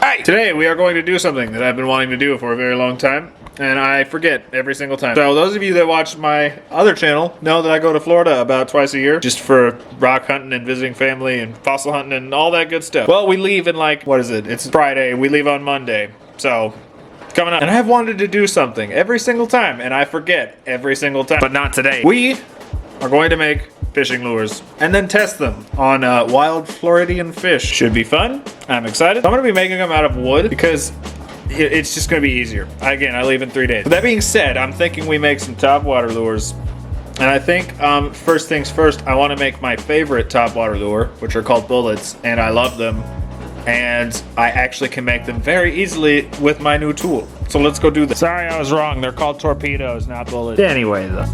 Alright, today we are going to do something that I've been wanting to do for a very long time, and I forget every single time. So those of you that watch my other channel know that I go to Florida about twice a year, just for rock hunting and visiting family and fossil hunting and all that good stuff. Well, we leave in like, what is it? It's Friday, we leave on Monday, so it's coming up. And I've wanted to do something every single time, and I forget every single time, but not today. We are going to make fishing lures and then test them on wild Floridian fish. Should be fun. I'm excited. I'm going to be making them out of wood because it's just going to be easier. Again, I leave in 3 days. But that being said, I'm thinking we make some topwater lures. And I think first things first, I want to make my favorite topwater lure, which are called bullets, and I love them. And I actually can make them very easily with my new tool. So let's go do this. Sorry, I was wrong. They're called torpedoes, not bullets. Anyway, though.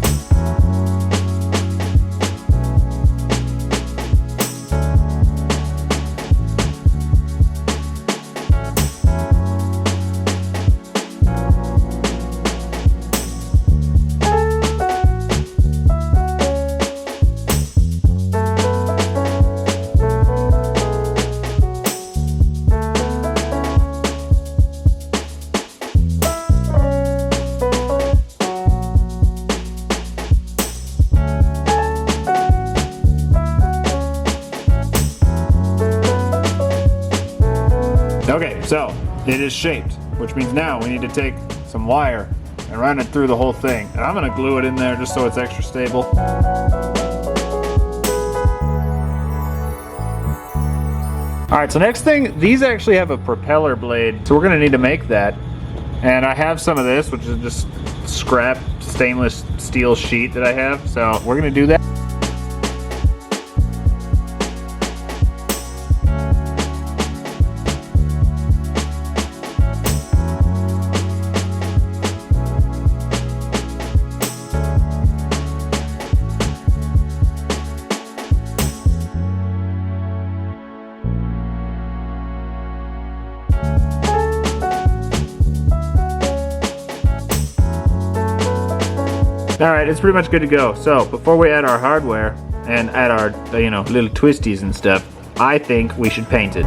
Okay, so it is shaped, which means now we need to take some wire and run it through the whole thing. And I'm gonna glue it in there just so it's extra stable. All right, so next thing, these actually have a propeller blade, so we're gonna need to make that. And I have some of this, which is just scrap stainless steel sheet that I have, so we're gonna do that. All right, it's pretty much good to go. So before we add our hardware and add our, little twisties and stuff, I think we should paint it.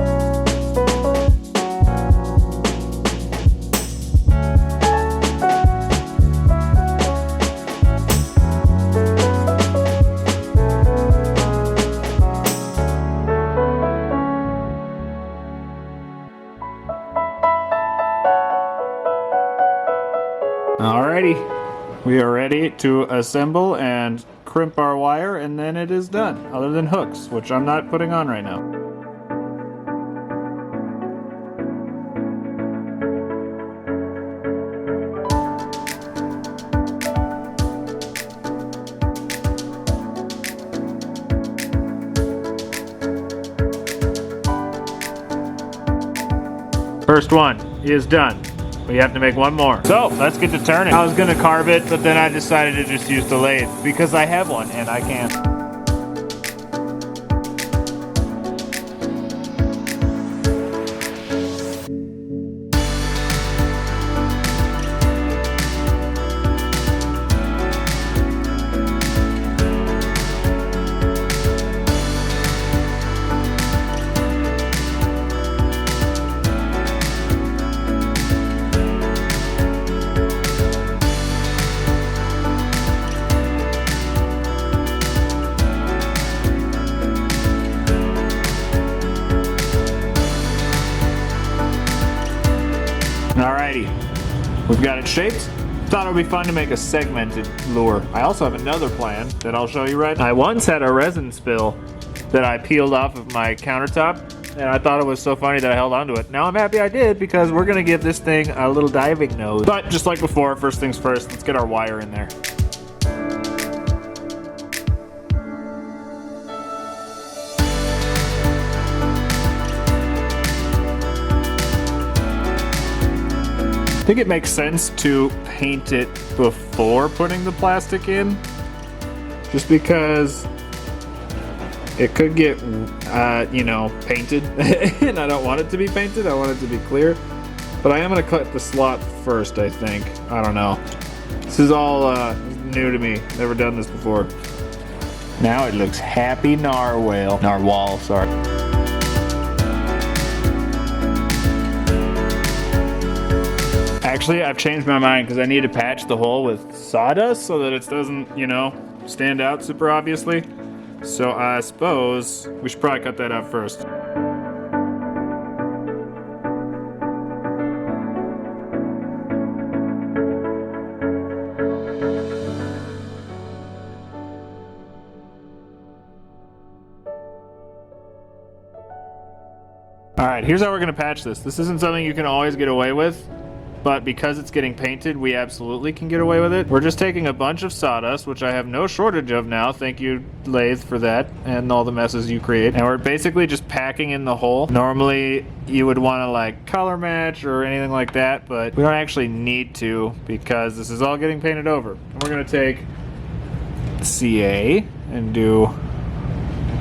Alrighty. We are ready to assemble and crimp our wire, and then it is done, other than hooks, which I'm not putting on right now. First one is done. We have to make one more. So let's get to turning. I was gonna carve it, but then I decided to just use the lathe because I have one and I can. Alrighty, we've got it shaped. Thought it would be fun to make a segmented lure. I also have another plan that I'll show you right now. I once had a resin spill that I peeled off of my countertop, and I thought it was so funny that I held onto it. Now I'm happy I did because we're gonna give this thing a little diving nose. But just like before, first things first, let's get our wire in there. I think it makes sense to paint it before putting the plastic in, just because it could get, painted, and I don't want it to be painted. I want it to be clear, but I am going to cut the slot first, I think. I don't know. This is all new to me. Never done this before. Now it looks happy narwhal. Narwhal, sorry. Actually, I've changed my mind because I need to patch the hole with sawdust so that it doesn't, you know, stand out super obviously. So I suppose we should probably cut that out first. All right, here's how we're gonna patch this. This isn't something you can always get away with, but because it's getting painted, we absolutely can get away with it. We're just taking a bunch of sawdust, which I have no shortage of now. Thank you, lathe, for that and all the messes you create. And we're basically just packing in the hole. Normally, you would want to like color match or anything like that, but we don't actually need to because this is all getting painted over. And we're gonna take CA and do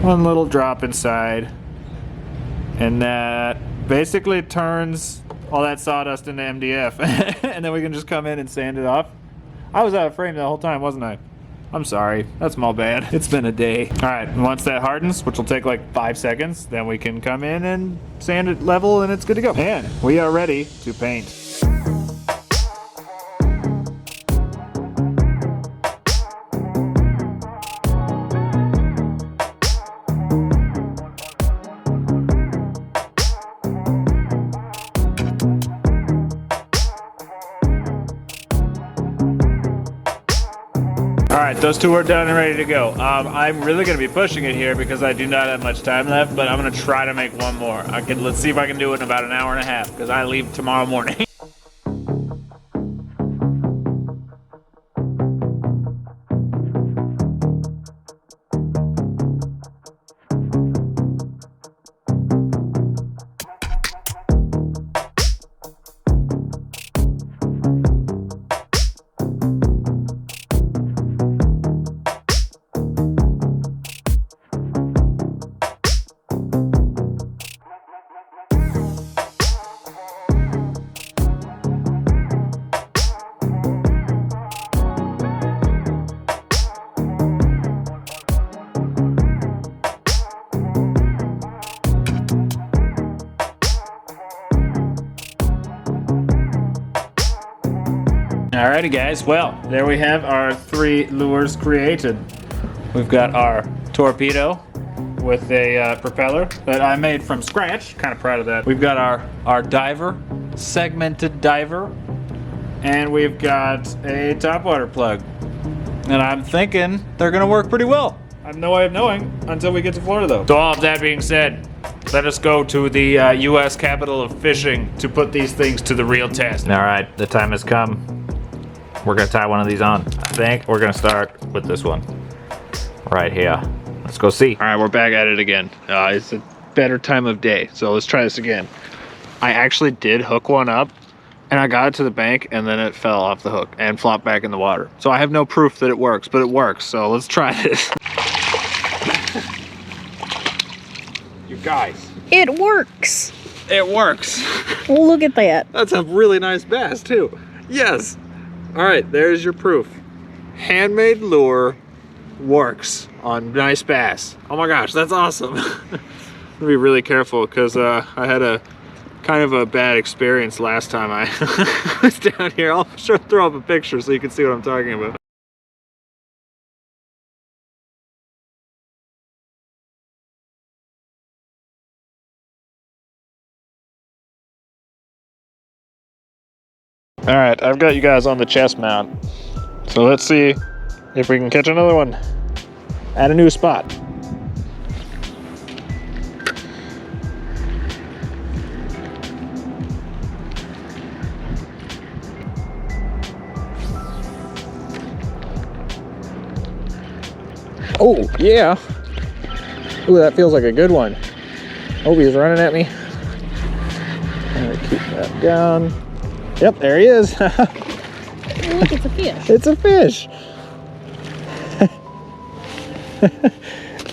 one little drop inside. And that basically turns all that sawdust into MDF. And then we can just come in and sand it off. I was out of frame the whole time, wasn't I? I'm sorry, that's my bad. It's been a day. All right, and once that hardens, which will take like 5 seconds, then we can come in and sand it level and it's good to go. And we are ready to paint. All right, those two are done and ready to go. I'm really gonna be pushing it here because I do not have much time left, but I'm gonna try to make one more. Let's see if I can do it in about an hour and a half because I leave tomorrow morning. Alrighty guys, well, there we have our 3 lures created. We've got our torpedo with a propeller that I made from scratch. Kind of proud of that. We've got our diver, segmented diver, and we've got a topwater plug. And I'm thinking they're gonna work pretty well. I have no way of knowing until we get to Florida though. So all of that being said, let us go to the US capital of fishing to put these things to the real test. All right, the time has come. We're gonna tie one of these on. I think we're gonna start with this one right here. Let's go see. All right, we're back at it again. It's a better time of day, so let's try this again. I actually did hook one up and I got it to the bank and then it fell off the hook and flopped back in the water. So I have no proof that it works, but it works. So let's try this. You guys. It works. It works. Look at that. That's a really nice bass too. Yes. All right, there's your proof. Handmade lure works on nice bass. Oh my gosh, that's awesome. I'm gonna be really careful because I had a kind of a bad experience last time I was down here. I'll throw up a picture so you can see what I'm talking about. All right, I've got you guys on the chest mount. So let's see if we can catch another one at a new spot. Oh, yeah. Ooh, that feels like a good one. Oh, he's running at me. I'm gonna keep that down. Yep, there he is. Look, it's a fish. It's a fish.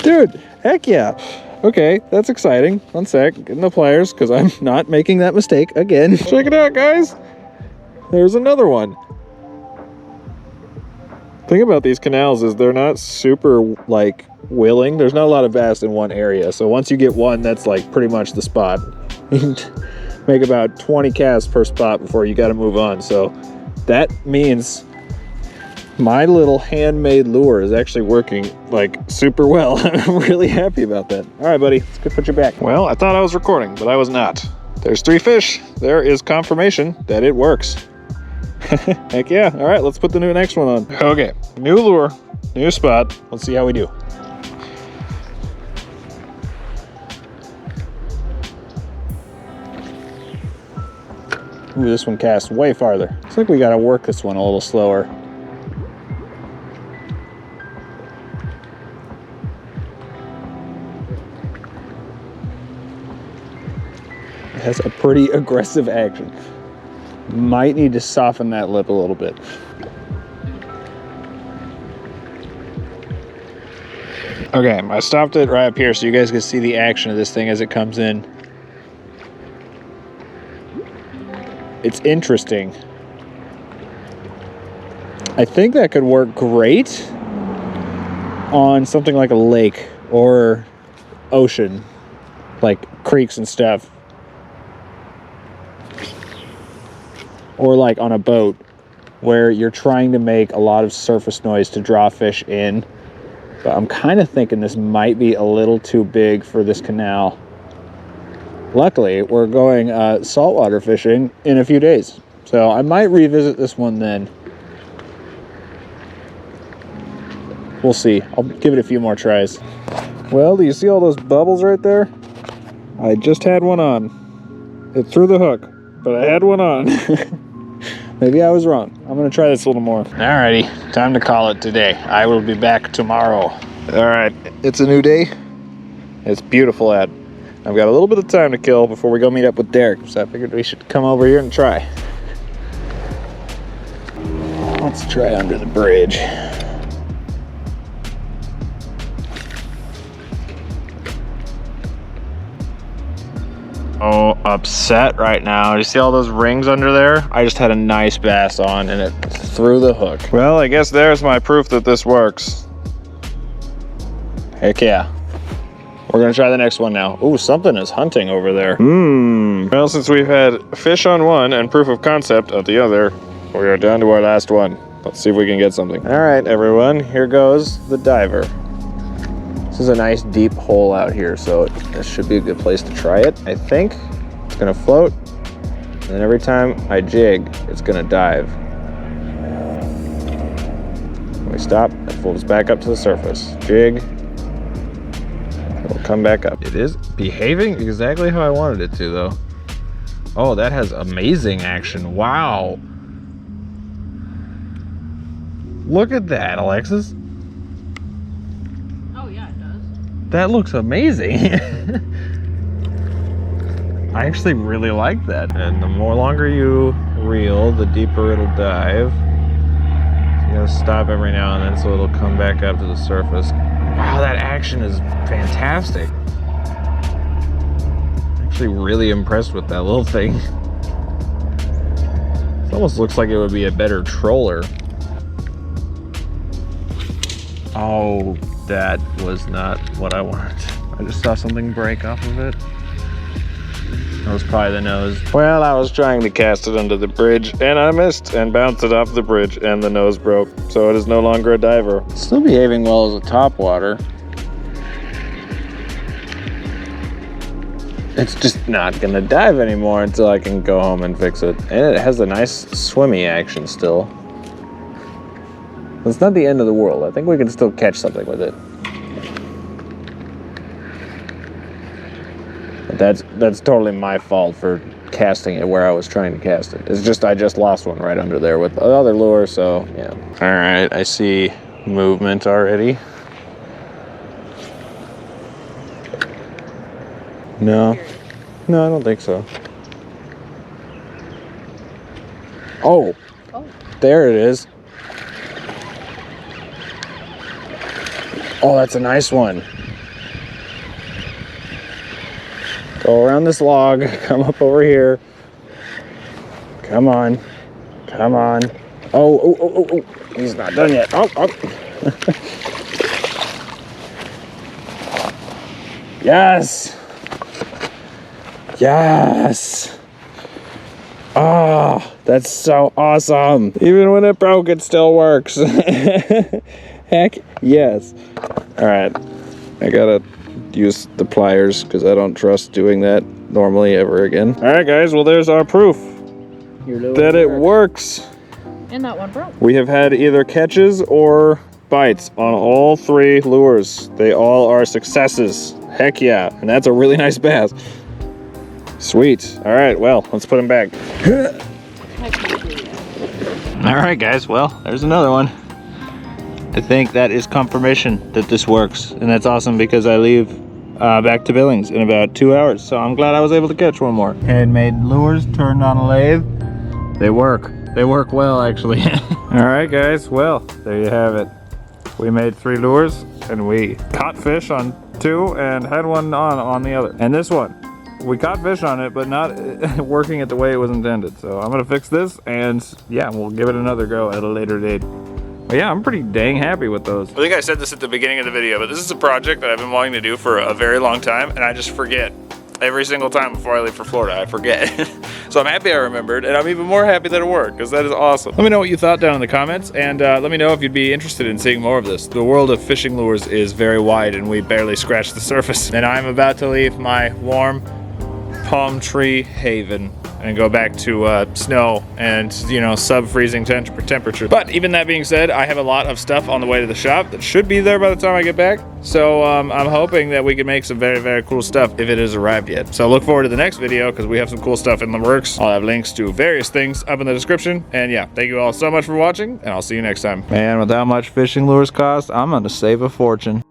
Dude, heck yeah. Okay, that's exciting. One sec, getting the pliers because I'm not making that mistake again. Check it out, guys. There's another one. Thing about these canals is they're not super like willing. There's not a lot of bass in one area. So once you get one, that's like pretty much the spot. make about 20 casts per spot before you got to move on. So that means my little handmade lure is actually working like super well. I'm really happy about that. All right, buddy, let's go put you back. Well, I thought I was recording, but I was not. There's 3 fish. There is confirmation that it works. Heck yeah. All right, let's put the next one on. Okay, new lure, new spot. Let's see how we do. Ooh, this one casts way farther. Looks like we gotta work this one a little slower. It has a pretty aggressive action. Might need to soften that lip a little bit. Okay, I stopped it right up here so you guys can see the action of this thing as it comes in. It's interesting. I think that could work great on something like a lake or ocean, like creeks and stuff. Or like on a boat where you're trying to make a lot of surface noise to draw fish in. But I'm kind of thinking this might be a little too big for this canal. Luckily, we're going saltwater fishing in a few days. So I might revisit this one then. We'll see. I'll give it a few more tries. Well, do you see all those bubbles right there? I just had one on. It threw the hook, but I had one on. Maybe I was wrong. I'm gonna try this a little more. Alrighty, time to call it today. I will be back tomorrow. Alright, it's a new day. It's beautiful out. I've got a little bit of time to kill before we go meet up with Derek, so I figured we should come over here and try. Let's try under the bridge. Oh, upset right now. You see all those rings under there? I just had a nice bass on and it threw the hook. Well, I guess there's my proof that this works. Heck yeah. We're gonna try the next one now. Ooh, something is hunting over there. Well, since we've had fish on one and proof of concept of the other, we are down to our last one. Let's see if we can get something. All right, everyone, here goes the diver. This is a nice deep hole out here, so this should be a good place to try it. I think it's gonna float, and then every time I jig, it's gonna dive. When we stop, it floats back up to the surface. Jig, it'll come back up. It is behaving exactly how I wanted it to, though. Oh, that has amazing action. Wow. Look at that, Alexis. That looks amazing. I actually really like that. And the more longer you reel, the deeper it'll dive. So you gotta stop every now and then so it'll come back up to the surface. Wow, that action is fantastic. I'm actually really impressed with that little thing. It almost looks like it would be a better troller. Oh, that was not what I wanted. I just saw something break off of it. That was probably the nose. Well, I was trying to cast it under the bridge and I missed and bounced it off the bridge and the nose broke. So it is no longer a diver. It's still behaving well as a topwater. It's just not gonna dive anymore until I can go home and fix it. And it has a nice swimmy action still. It's not the end of the world. I think we can still catch something with it. But that's totally my fault for casting it where I was trying to cast it. It's just I just lost one right under there with the other lure, so yeah. All right, I see movement already. No, I don't think so. Oh, there it is. Oh, that's a nice one. Go around this log, come up over here. Come on, come on. Oh, he's not done yet. Oh. Yes. Yes. Oh, that's so awesome. Even when it broke, it still works. Heck yes. All right, I gotta use the pliers because I don't trust doing that normally ever again. All right, guys, well, there's our proof that it works. And that one broke. We have had either catches or bites on all 3 lures. They all are successes. Heck yeah, and that's a really nice bass. Sweet. All right, well, let's put him back. All right, guys, well, there's another one. I think that is confirmation that this works, and that's awesome because I leave back to Billings in about 2 hours, so I'm glad I was able to catch one more. Handmade lures turned on a lathe. They work. They work well, actually. All right, guys, well, there you have it. We made 3 lures, and we caught fish on 2 and had one on the other. And this one, we caught fish on it, but not working it the way it was intended. So I'm gonna fix this, and yeah, we'll give it another go at a later date. But yeah, I'm pretty dang happy with those. I think I said this at the beginning of the video, but this is a project that I've been wanting to do for a very long time, and I just forget. Every single time before I leave for Florida, I forget. So I'm happy I remembered, and I'm even more happy that it worked, because that is awesome. Let me know what you thought down in the comments, and let me know if you'd be interested in seeing more of this. The world of fishing lures is very wide, and we barely scratched the surface. And I'm about to leave my warm palm tree haven and go back to snow and, you know, sub-freezing temperature. But even that being said, I have a lot of stuff on the way to the shop that should be there by the time I get back. So I'm hoping that we can make some very, very cool stuff if it has arrived yet. So look forward to the next video because we have some cool stuff in the works. I'll have links to various things up in the description. And yeah, thank you all so much for watching, and I'll see you next time. Man, with how much fishing lures cost, I'm gonna save a fortune.